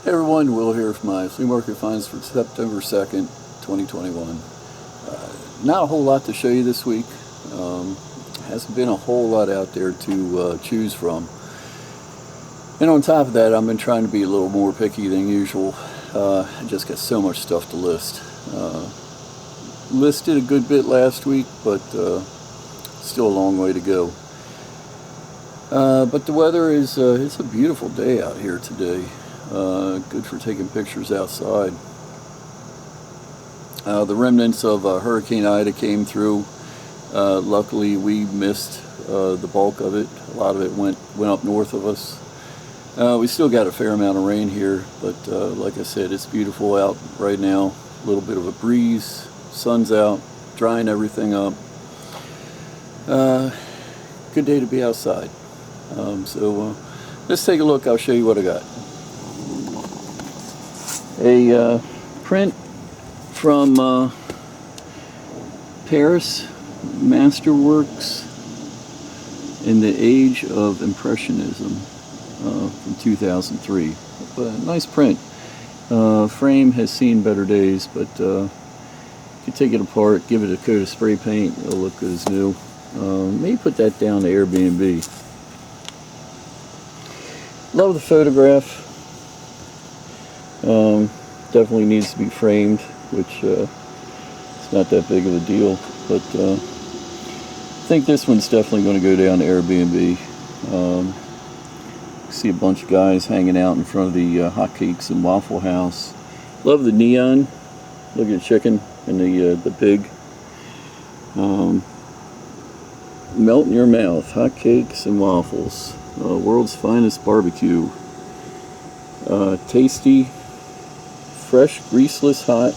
Hey everyone, Will here from my flea market finds for September 2nd, 2021. Not a whole lot to show you this week. Hasn't been a whole lot out there to choose from. And on top of that, I've been trying to be a little more picky than usual. I just got so much stuff to list. Listed a good bit last week, but still a long way to go. But the weather is, it's a beautiful day out here today. Good for taking pictures outside. The remnants of Hurricane Ida came through. Luckily we missed the bulk of it. A lot of it went up north of us. We still got a fair amount of rain here, but like I said, it's beautiful out right now. A little bit of a breeze, sun's out, drying everything up. Good day to be outside. So let's take a look. I'll show you what I got. A print from Paris, Masterworks in the Age of Impressionism from 2003. Nice print. Frame has seen better days, but if you take it apart, give it a coat of spray paint, it'll look good as new. Maybe put that down to Airbnb. Love the photograph. Definitely needs to be framed, which it's not that big of a deal, but I think this one's definitely going to go down to Airbnb. See a bunch of guys hanging out in front of the hotcakes and Waffle House. Love the neon. Look at the chicken and the pig. Melt in your mouth. Hotcakes and waffles. World's finest barbecue. Tasty, fresh, greaseless, hot.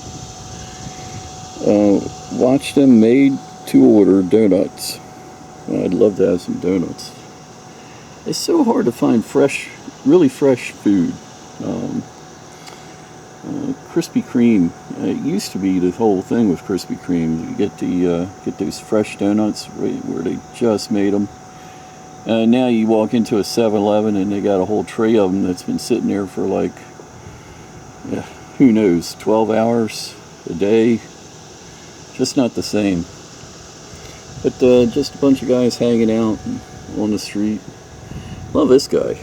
Watch them made to order donuts. I'd love to have some donuts. It's so hard to find fresh, really fresh food. Krispy Kreme. It used to be the whole thing with Krispy Kreme. You get those fresh donuts right where they just made them. Now you walk into a 7-Eleven and they got a whole tray of them that's been sitting there for like, who knows, 12 hours a day. Just not the same. But just a bunch of guys hanging out on the street. Love this guy.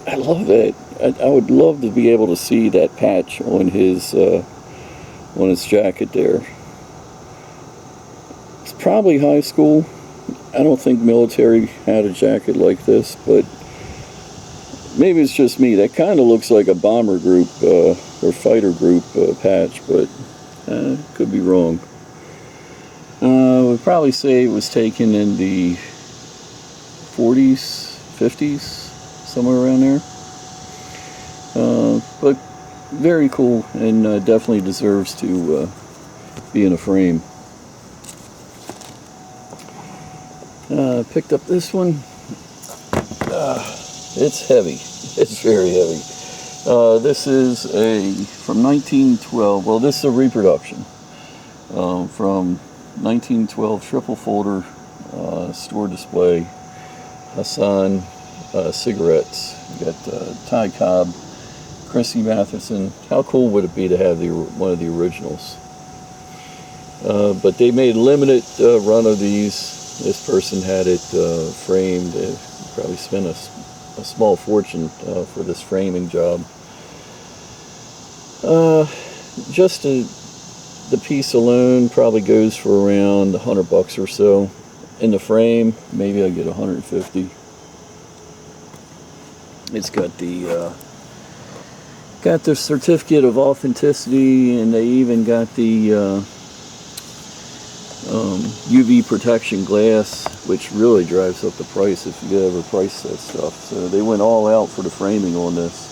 I love it. I would love to be able to see that patch on his jacket there. It's probably high school. I don't think military had a jacket like this, but maybe it's just me. That kind of looks like a bomber group or fighter group patch, but could be wrong. We'd probably say it was taken in the 40s, 50s, somewhere around there. But very cool, and definitely deserves to be in a frame. Picked up this one. It's heavy. It's very heavy. This is from 1912. Well, this is a reproduction from 1912 triple folder store display. Hassan cigarettes. You got Ty Cobb, Chrissy Matheson. How cool would it be to have one of the originals? But they made a limited run of these. This person had it framed. They probably spent a small fortune for this framing job. Just the piece alone probably goes for around $100 or so. In the frame, maybe I'll get 150. It's got the certificate of authenticity, and they even got the UV protection glass, which really drives up the price if you ever price that stuff. So they went all out for the framing on this.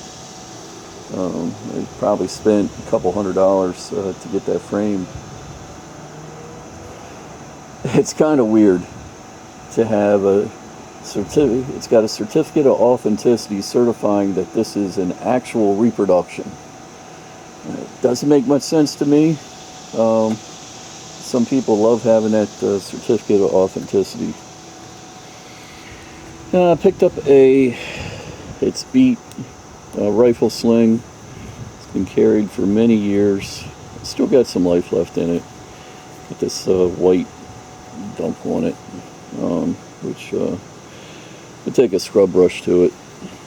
They probably spent a couple $100 to get that frame. It's kind of weird to have a certificate. It's got a certificate of authenticity certifying that this is an actual reproduction. It doesn't make much sense to me. Some people love having that certificate of authenticity. I picked up it's beat rifle sling. It's been carried for many years. Still got some life left in it. Got this white dump on it, which we'll take a scrub brush to it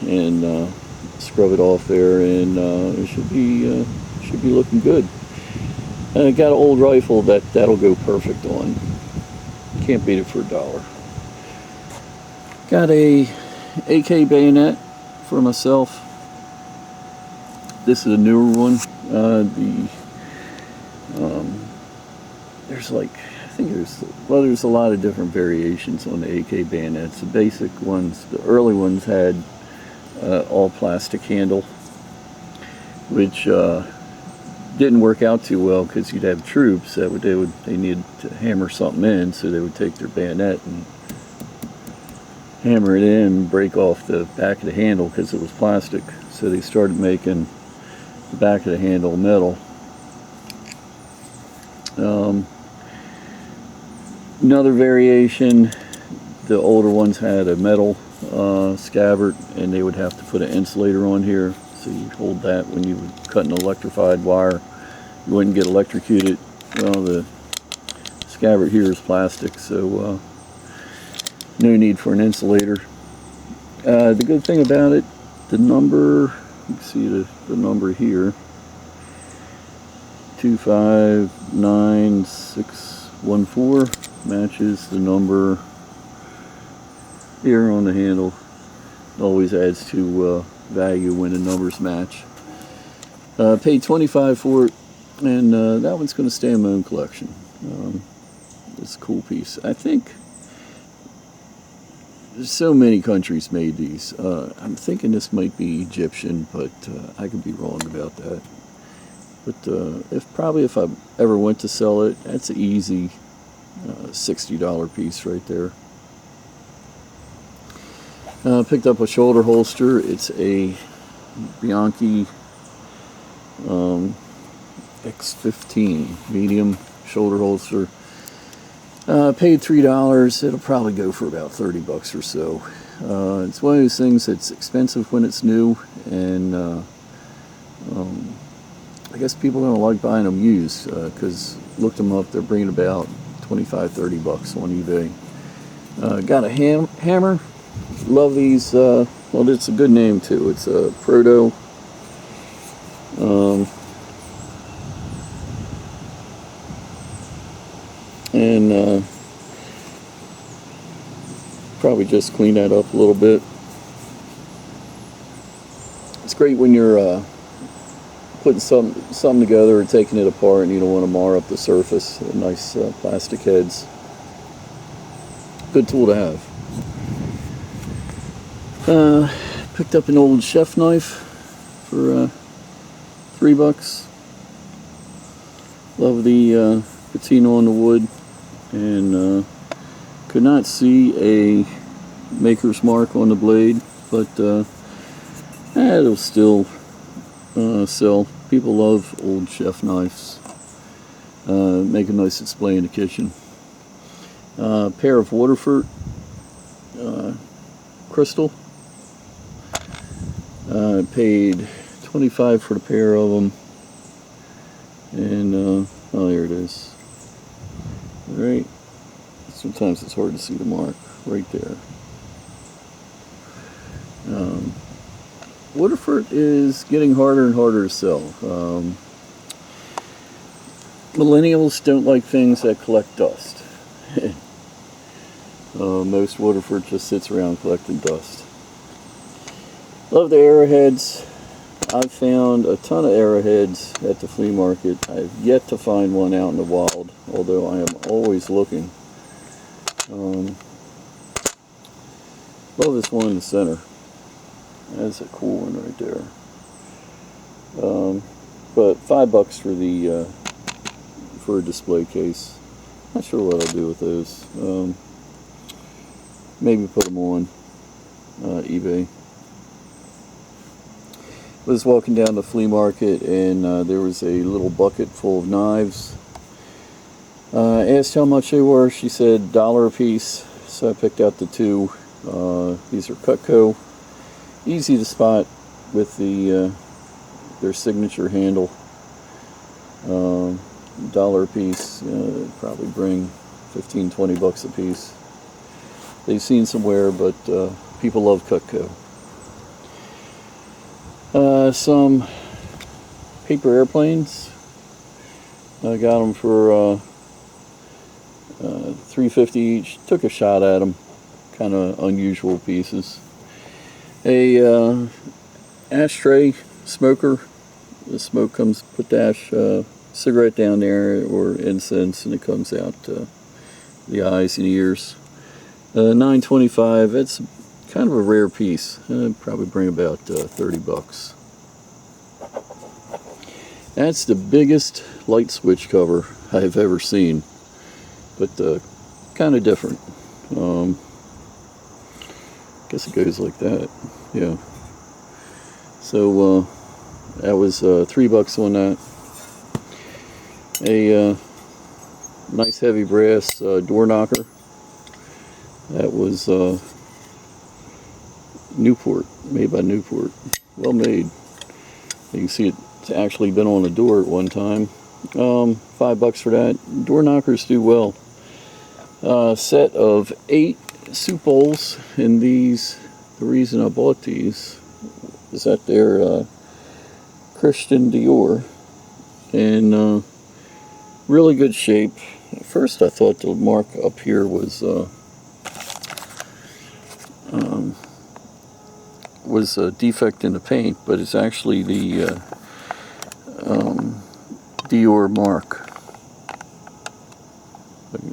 and scrub it off there, and it should be looking good. And I got an old rifle that'll go perfect on. Can't beat it for $1. Got a AK bayonet for myself. This is a newer one. There's like, I think there's a lot of different variations on the AK bayonets. The basic ones, the early ones had all plastic handle, which didn't work out too well because you'd have troops that they needed to hammer something in, so they would take their bayonet and hammer it in and break off the back of the handle because it was plastic. So they started making the back of the handle metal. Another variation, the older ones had a metal scabbard, and they would have to put an insulator on here, so you'd hold that when you would cut an electrified wire. You wouldn't get electrocuted. Well, the scabbard here is plastic, so no need for an insulator. The good thing about it, the number, you can see the number here, 259614, matches the number here on the handle. It always adds to value when the numbers match. Paid $25 for it, and that one's going to stay in my own collection. It's a cool piece. I think so many countries made these. I'm thinking this might be Egyptian, but I could be wrong about that. But if I ever went to sell it, that's an easy $60 piece right there. Picked up a shoulder holster. It's a Bianchi X15 medium shoulder holster. Paid $3. It'll probably go for about $30 or so. It's one of those things that's expensive when it's new, and I guess people don't like buying them used, because looked them up, they're bringing about $25-30 on eBay. Got a hammer. Love these. Well, it's a good name too. It's a Proto. And probably just clean that up a little bit. It's great when you're putting something together or taking it apart and you don't want to mar up the surface. Nice plastic heads. Good tool to have. Picked up an old chef knife for $3. Love the patina on the wood, and could not see a maker's mark on the blade, but it'll still sell. People love old chef knives. Make a nice display in the kitchen. Pair of Waterford crystal. Paid $25 for the pair of them, and oh, there it is. All right. Sometimes it's hard to see the mark right there. Waterford is getting harder and harder to sell. Millennials don't like things that collect dust. Most Waterford just sits around collecting dust. Love the arrowheads. I've found a ton of arrowheads at the flea market. I've yet to find one out in the wild, although I am always looking. Love this one in the center. That's a cool one right there. But $5 for the for a display case. Not sure what I'll do with those. Maybe put them on eBay. Was walking down the flea market, and there was a little bucket full of knives. Asked how much they were. She said $1 a piece, so I picked out the two. These are Cutco, easy to spot with their signature handle. $1 a piece, probably bring 15-20 bucks a piece. They've seen some wear, but people love Cutco. Some paper airplanes. I got them for $3.50 each. Took a shot at them. Kind of unusual pieces. A Ashtray Smoker. The smoke comes, put the cigarette down there or incense, and it comes out the eyes and ears. $9.25. It's kind of a rare piece. Probably bring about 30 bucks. That's the biggest light switch cover I've ever seen, but kind of different. Guess it goes like that. Yeah. So that was $3 on that. A nice heavy brass door knocker. That was Newport, made by Newport. Well made. You can see it's actually been on a door at one time. $5 for that. Door knockers do well. Set of 8 soup bowls, and these, the reason I bought these is that they're Christian Dior, and really good shape. At first I thought the mark up here was a defect in the paint, but it's actually the Dior mark.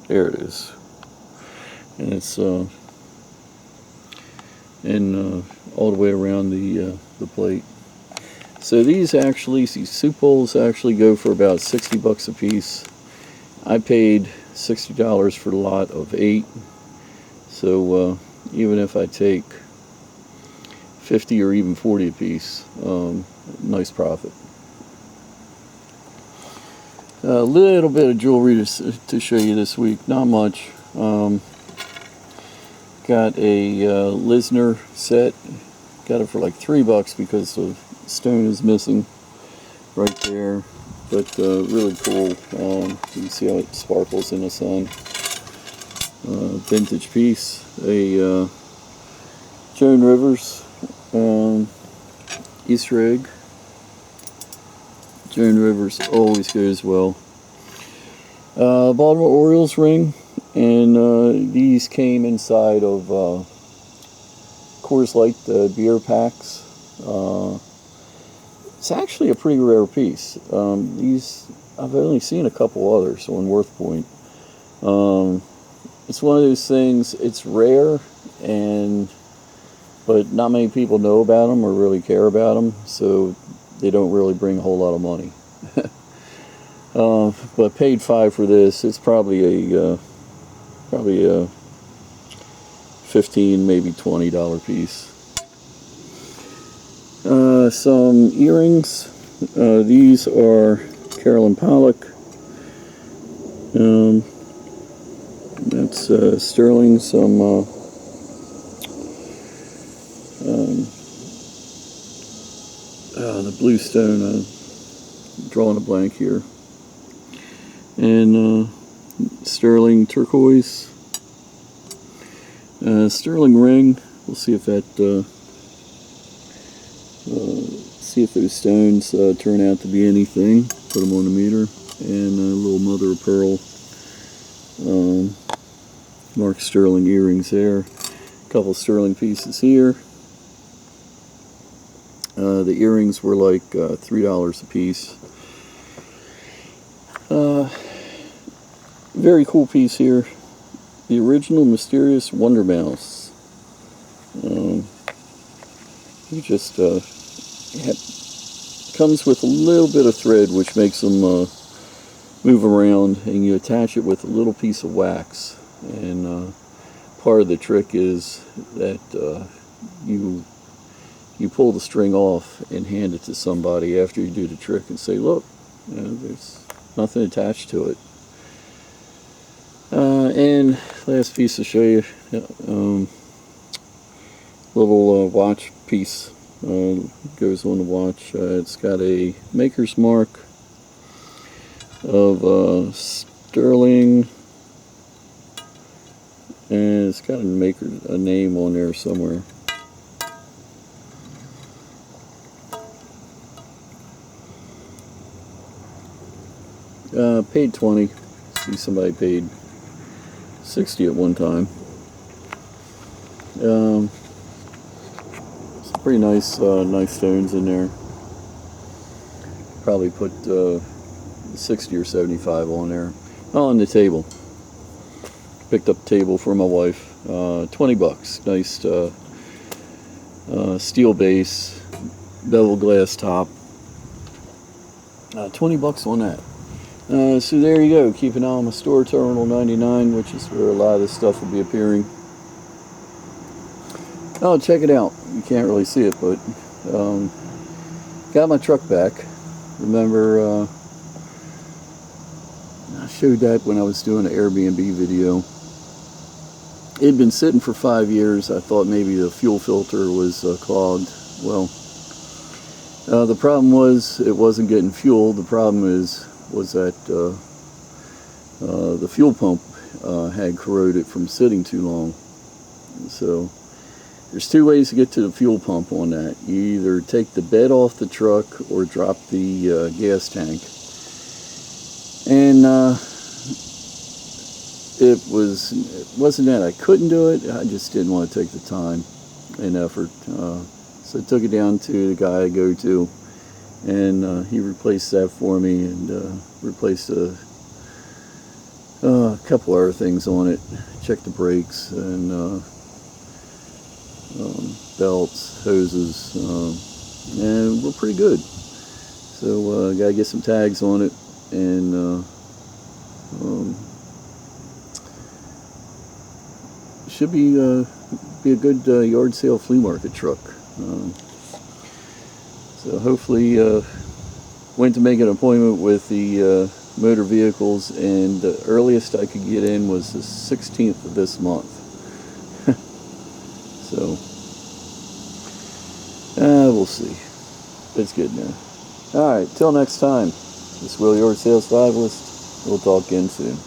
There it is, and it's all the way around the plate. So these soup bowls actually go for about 60 bucks a piece. I paid $60 for the lot of 8. So even if I take 50 or even 40 a piece, nice profit. A little bit of jewelry to show you this week, not much. Got a Lisner set. Got it for like $3 because the stone is missing right there, but really cool. You can see how it sparkles in the sun. Vintage piece. A Joan Rivers Easter egg. Joan Rivers always goes well. Baltimore Orioles ring, and these came inside of Coors Light beer packs. It's actually a pretty rare piece. These, I've only seen a couple others on Worth Point. It's one of those things, it's rare, but not many people know about them or really care about them, so they don't really bring a whole lot of money. But paid $5 for this. It's probably a $15, maybe $20 piece. Some earrings. These are Carolyn Pollock. That's sterling. Some the blue stone. I'm drawing a blank here. And sterling turquoise. Sterling ring. We'll see if that. See if those stones turn out to be anything. Put them on the meter. And a little mother of pearl marked sterling earrings there. A couple sterling pieces here. The earrings were like $3 a piece. Very cool piece here. The original mysterious Wonder Mouse. You just comes with a little bit of thread, which makes them move around, and you attach it with a little piece of wax. And part of the trick is that you pull the string off and hand it to somebody after you do the trick and say, look, there's nothing attached to it. And last piece to show you, little watch piece. goes on the watch. It's got a maker's mark of sterling, and it's got a name on there somewhere. Paid 20. See, somebody paid 60 at one time. Some pretty nice stones in there. Probably put 60 or 75 on there. Oh, on the table. Picked up a table for my wife. 20 bucks. Nice steel base, bevel glass top. 20 bucks on that. So there you go. Keep an eye on my store, Terminal 99, which is where a lot of this stuff will be appearing. Oh, check it out. You can't really see it, but got my truck back. Remember, I showed that when I was doing an Airbnb video. It had been sitting for 5 years. I thought maybe the fuel filter was clogged. Well, the problem was it wasn't getting fuel. The problem was that the fuel pump had corroded from sitting too long. So there's two ways to get to the fuel pump on that. You either take the bed off the truck or drop the gas tank. And it wasn't that I couldn't do it, I just didn't want to take the time and effort. So I took it down to the guy I go to, and he replaced that for me, and replaced a couple other things on it. Checked the brakes and belts, hoses, and we're pretty good. So gotta get some tags on it, and should be a good yard sale flea market truck. So hopefully went to make an appointment with the motor vehicles, and the earliest I could get in was the 16th of this month. So we'll see. It's good now. Alright, till next time. This is Will, your sales survivalist. We'll talk again soon.